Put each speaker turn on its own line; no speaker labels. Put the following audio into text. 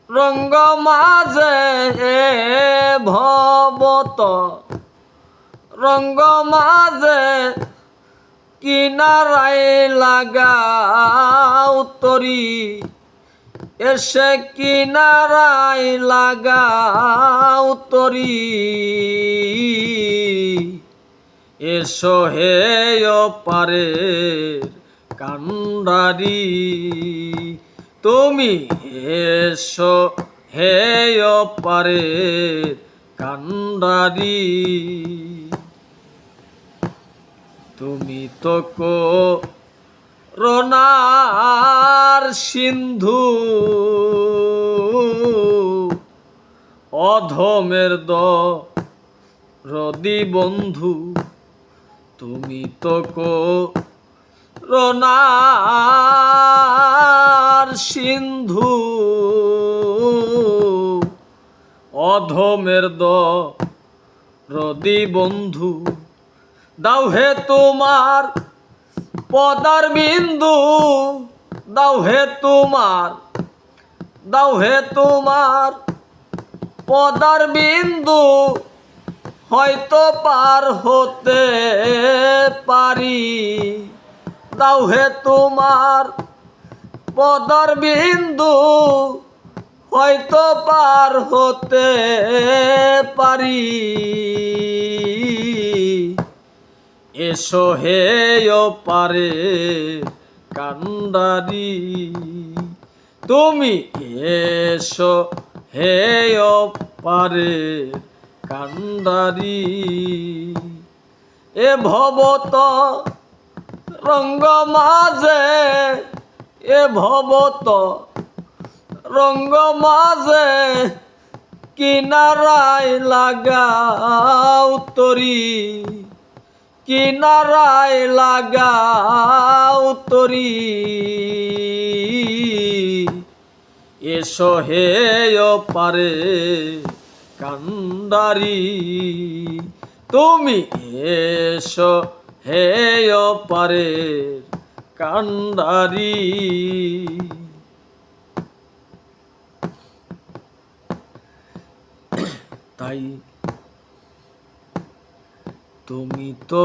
রঙ্গ মাঝে ভবত রঙ্গ মাঝে কিনারায় লাগাও তরি এসে কিনারায় লাগাও তরি এসো হে পারের কান্ডারি তুমি এসো হে পারের কান্ডারি তুমি তো করুণার সিন্ধু অধমের দরদি বন্ধু তুমি তো করুণার সিন্ধু অধমের দরদি বন্ধু দাও হে তোমার পদার বিন্দু দাও হে তোমার পদার বিন্দু হয়তো পার হতে পারি দাও হে তোমার পদার বিন্দু হয়তো পার হতে পারি এসো হে পারে কান্ডারি তুমি এসো হে পারে কান্ডারি এ ভবত রঙ্গ মাঝে এ ভবত রঙ্গ মাঝে কিনারায় লাগাও তরি কিনারায় লাগাও তরি এসো হে পারে কান্ডারি তুমি এসো হে পারে কান্ডারি তাই তুমি তো